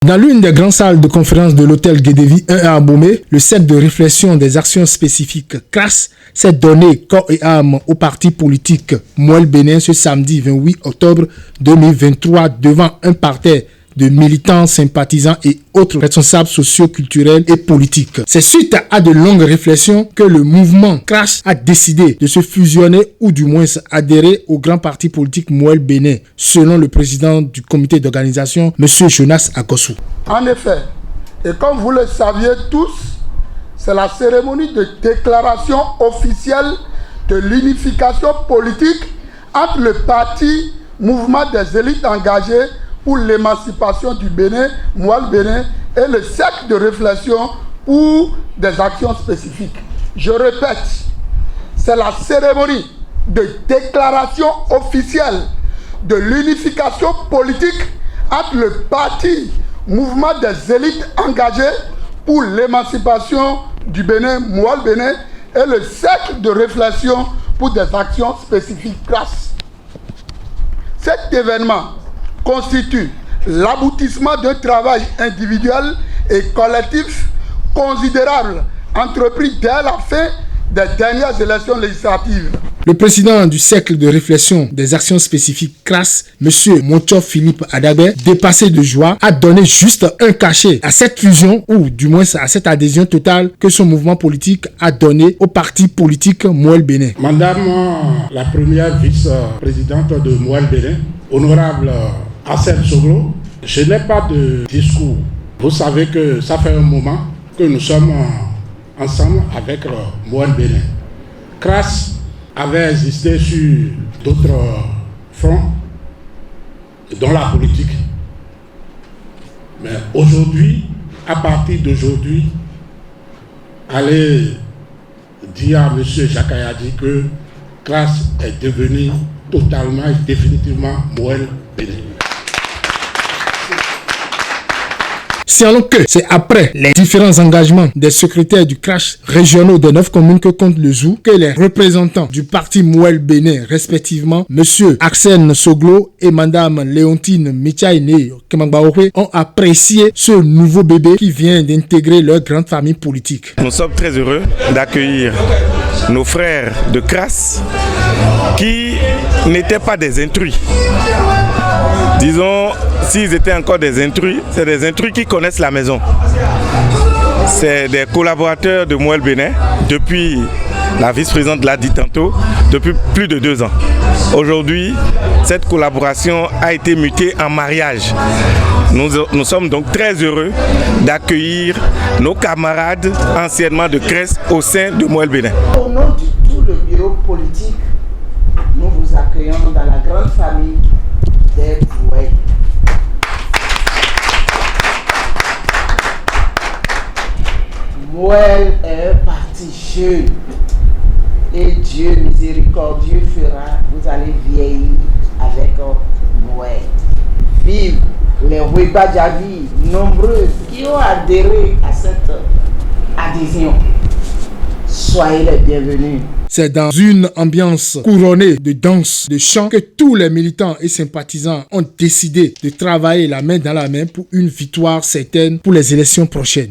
Dans l'une des grandes salles de conférence de l'hôtel Guédévi 1 à Abomey, le cercle de réflexion des actions spécifiques CRAS s'est donné corps et âme au parti politique Mouel Bénin ce samedi 28 octobre 2023 devant un parterre de militants, sympathisants et autres responsables socio-culturels et politiques. C'est suite à de longues réflexions que le mouvement CRAS a décidé de se fusionner ou du moins adhérer au grand parti politique Mouel Bénin, selon le président du comité d'organisation, M. Jonas Agossou. En effet, et comme vous le saviez tous, c'est la cérémonie de déclaration officielle de l'unification politique entre le parti Mouvement des élites engagées pour l'émancipation du Bénin, Mouel Bénin, et le cercle de réflexion pour des actions spécifiques. Je répète, c'est la cérémonie de déclaration officielle de l'unification politique entre le parti Mouvement des élites engagées pour l'émancipation du Bénin, Mouel Bénin, et le cercle de réflexion pour des actions spécifiques CRAS. Cet événement constitue l'aboutissement d'un travail individuel et collectif considérable entrepris dès la fin des dernières élections législatives. Le président du cercle de réflexion des actions spécifiques CRAS, M. Montio Philippe Adabé, dépassé de joie, a donné juste un cachet à cette fusion ou du moins à cette adhésion totale que son mouvement politique a donné au parti politique Mouel Bénin. Madame la première vice-présidente de Mouel Bénin, honorable Assel Soglo, je n'ai pas de discours. Vous savez que ça fait un moment que nous sommes ensemble avec Mouel Bénin. CRAS avait existé sur d'autres fronts, dont la politique. Mais aujourd'hui, à partir d'aujourd'hui, allez dire à M. Jacques Ayadi que CRAS est devenu totalement et définitivement Mouel Bénin. Signalons que c'est après les différents engagements des secrétaires du CRAS régionaux des 9 communes que compte le ZOU que les représentants du parti Mouel Bénin, respectivement M. Axel Soglo et Mme Léontine Michaïne Kemangbaoke, ont apprécié ce nouveau bébé qui vient d'intégrer leur grande famille politique. Nous sommes très heureux d'accueillir nos frères de CRAS qui n'étaient pas des intrus. Disons, s'ils étaient encore des intrus, c'est des intrus qui connaissent la maison. C'est des collaborateurs de Mouel Bénin depuis, la vice-présidente l'a dit tantôt, depuis plus de 2 ans. Aujourd'hui, cette collaboration a été mutée en mariage. Nous sommes donc très heureux d'accueillir nos camarades anciennement de CRES au sein de Mouel Bénin. Au nom de tout le bureau politique, nous vous accueillons dans la grande famille des Mouel. Mouel est un parti jeune et Dieu miséricordieux fera, vous allez vieillir avec Mouel. Vive les Webadjavi nombreux qui ont adhéré à cette adhésion. Soyez les bienvenus. C'est dans une ambiance couronnée de danse, de chants que tous les militants et sympathisants ont décidé de travailler la main dans la main pour une victoire certaine pour les élections prochaines.